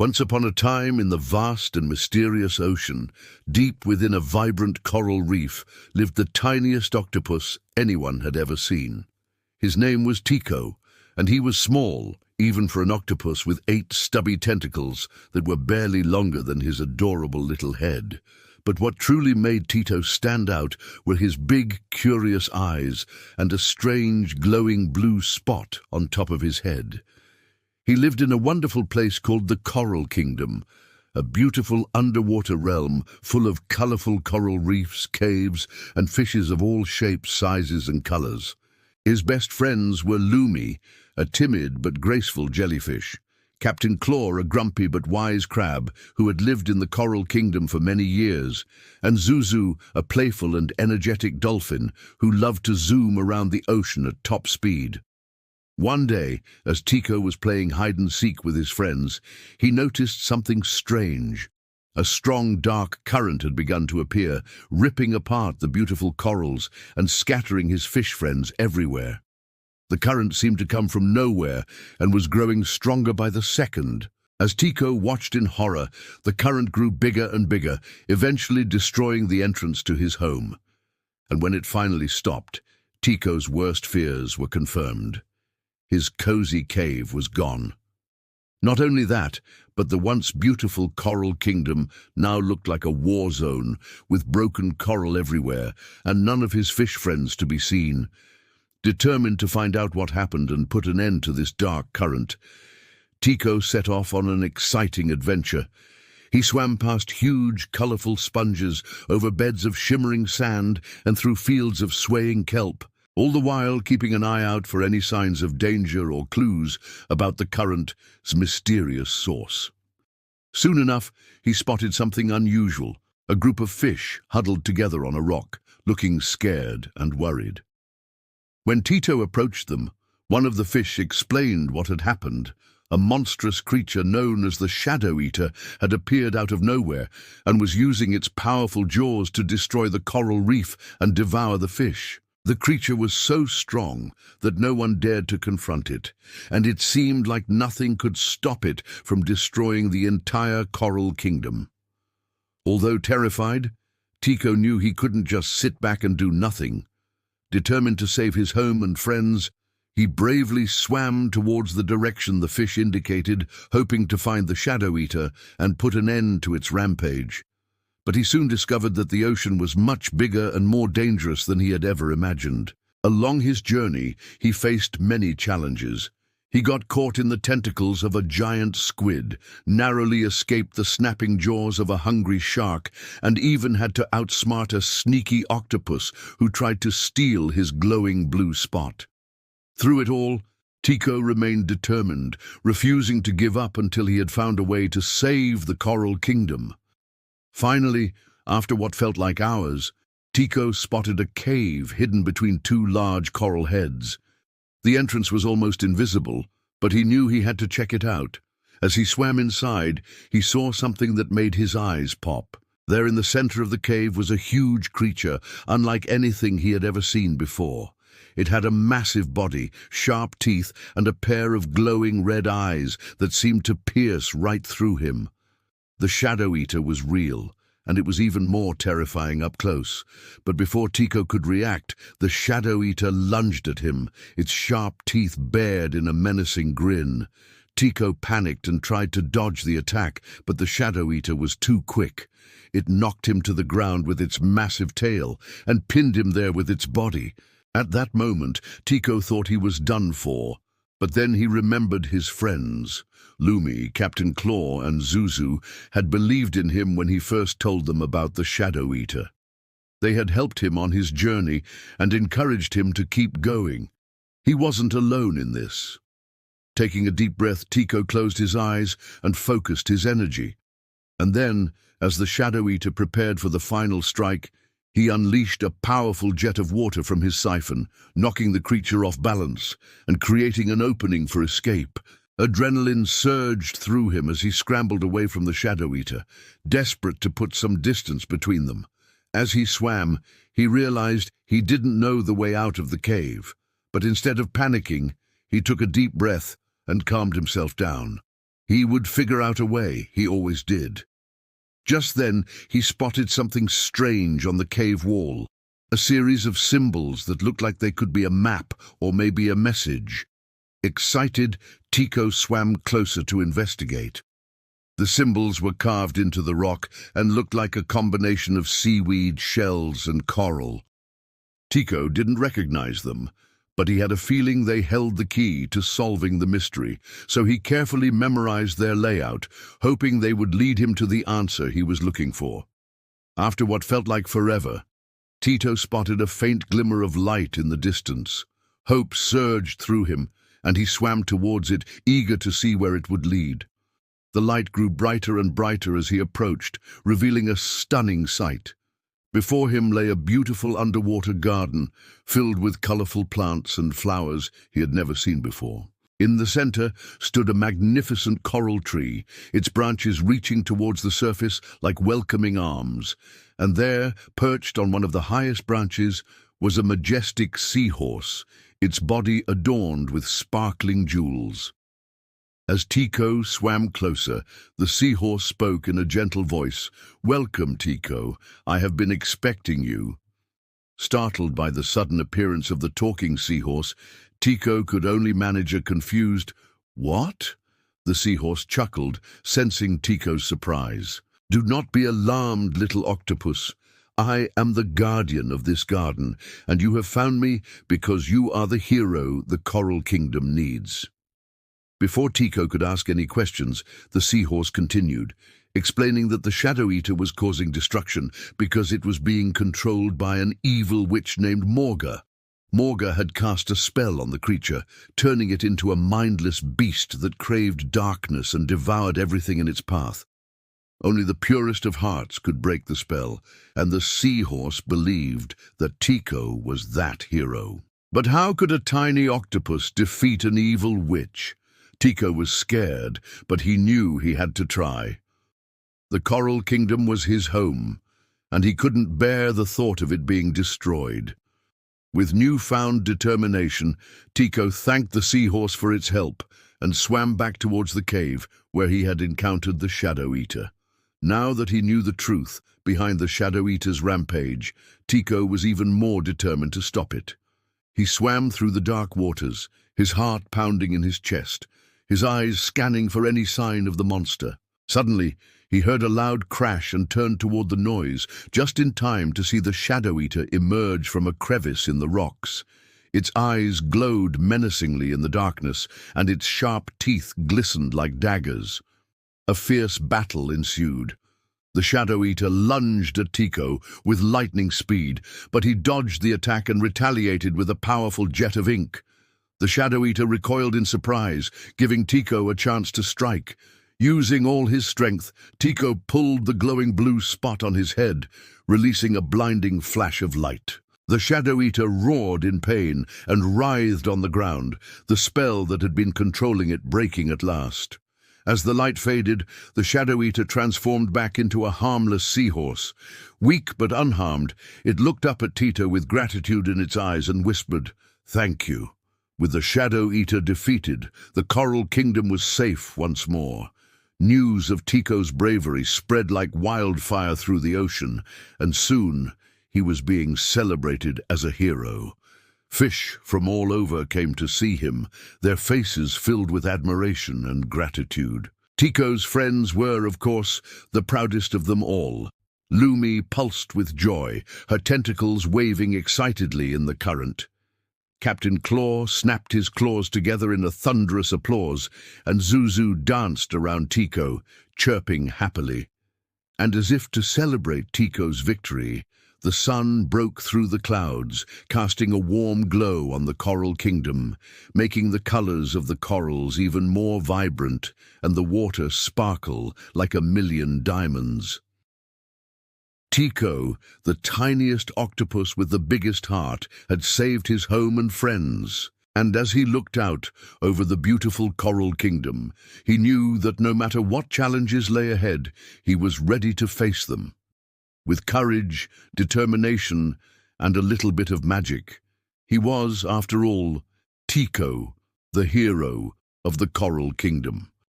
Once upon a time, in the vast and mysterious ocean, deep within a vibrant coral reef, lived the tiniest octopus anyone had ever seen. His name was Tiko, and he was small, even for an octopus with 8 stubby tentacles that were barely longer than his adorable little head. But what truly made Tito stand out were his big, curious eyes and a strange, glowing blue spot on top of his head. He lived in a wonderful place called the Coral Kingdom, a beautiful underwater realm full of colorful coral reefs, caves, and fishes of all shapes, sizes, and colors. His best friends were Lumi, a timid but graceful jellyfish, Captain Claw, a grumpy but wise crab who had lived in the Coral Kingdom for many years, and Zuzu, a playful and energetic dolphin who loved to zoom around the ocean at top speed. One day, as Tiko was playing hide-and-seek with his friends, he noticed something strange. A strong, dark current had begun to appear, ripping apart the beautiful corals and scattering his fish friends everywhere. The current seemed to come from nowhere and was growing stronger by the second. As Tiko watched in horror, the current grew bigger and bigger, eventually destroying the entrance to his home. And when it finally stopped, Tiko's worst fears were confirmed. His cozy cave was gone. Not only that, but the once beautiful Coral Kingdom now looked like a war zone, with broken coral everywhere, and none of his fish friends to be seen. Determined to find out what happened and put an end to this dark current, Tiko set off on an exciting adventure. He swam past huge, colorful sponges, over beds of shimmering sand, and through fields of swaying kelp, all the while keeping an eye out for any signs of danger or clues about the current's mysterious source. Soon enough, he spotted something unusual, a group of fish huddled together on a rock, looking scared and worried. When Tito approached them, one of the fish explained what had happened. A monstrous creature known as the Shadow Eater had appeared out of nowhere and was using its powerful jaws to destroy the coral reef and devour the fish. The creature was so strong that no one dared to confront it, and it seemed like nothing could stop it from destroying the entire Coral Kingdom. Although terrified, Tiko knew he couldn't just sit back and do nothing. Determined to save his home and friends, he bravely swam towards the direction the fish indicated, hoping to find the Shadow Eater and put an end to its rampage. But he soon discovered that the ocean was much bigger and more dangerous than he had ever imagined. Along his journey, he faced many challenges. He got caught in the tentacles of a giant squid, narrowly escaped the snapping jaws of a hungry shark, and even had to outsmart a sneaky octopus who tried to steal his glowing blue spot. Through it all, Tiko remained determined, refusing to give up until he had found a way to save the Coral Kingdom. Finally, after what felt like hours, Tiko spotted a cave hidden between 2 large coral heads. The entrance was almost invisible, but he knew he had to check it out. As he swam inside, he saw something that made his eyes pop. There in the center of the cave was a huge creature, unlike anything he had ever seen before. It had a massive body, sharp teeth, and a pair of glowing red eyes that seemed to pierce right through him. The Shadow Eater was real, and it was even more terrifying up close. But before Tiko could react, the Shadow Eater lunged at him, its sharp teeth bared in a menacing grin. Tiko panicked and tried to dodge the attack, but the Shadow Eater was too quick. It knocked him to the ground with its massive tail and pinned him there with its body. At that moment, Tiko thought he was done for, but then he remembered his friends. Lumi, Captain Claw, and Zuzu had believed in him when he first told them about the Shadow Eater. They had helped him on his journey and encouraged him to keep going. He wasn't alone in this. Taking a deep breath, Tiko closed his eyes and focused his energy. And then, as the Shadow Eater prepared for the final strike, he unleashed a powerful jet of water from his siphon, knocking the creature off balance and creating an opening for escape. Adrenaline surged through him as he scrambled away from the Shadow Eater, desperate to put some distance between them. As he swam, he realized he didn't know the way out of the cave, but instead of panicking, he took a deep breath and calmed himself down. He would figure out a way, he always did. Just then, he spotted something strange on the cave wall, a series of symbols that looked like they could be a map or maybe a message. Excited, Tiko swam closer to investigate. The symbols were carved into the rock and looked like a combination of seaweed, shells, and coral. Tiko didn't recognize them, but he had a feeling they held the key to solving the mystery, so he carefully memorized their layout, hoping they would lead him to the answer he was looking for. After what felt like forever, Tito spotted a faint glimmer of light in the distance. Hope surged through him, and he swam towards it, eager to see where it would lead. The light grew brighter and brighter as he approached, revealing a stunning sight. Before him lay a beautiful underwater garden, filled with colorful plants and flowers he had never seen before. In the center stood a magnificent coral tree, its branches reaching towards the surface like welcoming arms. And there, perched on one of the highest branches, was a majestic seahorse, its body adorned with sparkling jewels. As Tiko swam closer, the seahorse spoke in a gentle voice. "Welcome, Tiko. I have been expecting you." Startled by the sudden appearance of the talking seahorse, Tiko could only manage a confused, "What?" The seahorse chuckled, sensing Tiko's surprise. "Do not be alarmed, little octopus. I am the guardian of this garden, and you have found me because you are the hero the Coral Kingdom needs." Before Tiko could ask any questions, the seahorse continued, explaining that the Shadow Eater was causing destruction because it was being controlled by an evil witch named Morga. Morga had cast a spell on the creature, turning it into a mindless beast that craved darkness and devoured everything in its path. Only the purest of hearts could break the spell, and the seahorse believed that Tiko was that hero. But how could a tiny octopus defeat an evil witch? Tiko was scared, but he knew he had to try. The Coral Kingdom was his home, and he couldn't bear the thought of it being destroyed. With newfound determination, Tiko thanked the seahorse for its help and swam back towards the cave where he had encountered the Shadow Eater. Now that he knew the truth behind the Shadow Eater's rampage, Tiko was even more determined to stop it. He swam through the dark waters, his heart pounding in his chest, his eyes scanning for any sign of the monster. Suddenly, he heard a loud crash and turned toward the noise, just in time to see the Shadow Eater emerge from a crevice in the rocks. Its eyes glowed menacingly in the darkness, and its sharp teeth glistened like daggers. A fierce battle ensued. The Shadow Eater lunged at Tiko with lightning speed, but he dodged the attack and retaliated with a powerful jet of ink. The Shadow Eater recoiled in surprise, giving Tiko a chance to strike. Using all his strength, Tiko pulled the glowing blue spot on his head, releasing a blinding flash of light. The Shadow Eater roared in pain and writhed on the ground, the spell that had been controlling it breaking at last. As the light faded, the Shadow Eater transformed back into a harmless seahorse. Weak but unharmed, it looked up at Tito with gratitude in its eyes and whispered, "Thank you." With the Shadow Eater defeated, the Coral Kingdom was safe once more. News of Tiko's bravery spread like wildfire through the ocean, and soon he was being celebrated as a hero. Fish from all over came to see him, their faces filled with admiration and gratitude. Tiko's friends were, of course, the proudest of them all. Lumi pulsed with joy, her tentacles waving excitedly in the current. Captain Claw snapped his claws together in a thunderous applause, and Zuzu danced around Tiko, chirping happily. And as if to celebrate Tiko's victory, the sun broke through the clouds, casting a warm glow on the Coral Kingdom, making the colors of the corals even more vibrant and the water sparkle like a million diamonds. Tiko, the tiniest octopus with the biggest heart, had saved his home and friends. And as he looked out over the beautiful Coral Kingdom, he knew that no matter what challenges lay ahead, he was ready to face them. With courage, determination, and a little bit of magic, he was, after all, Tiko, the hero of the Coral Kingdom.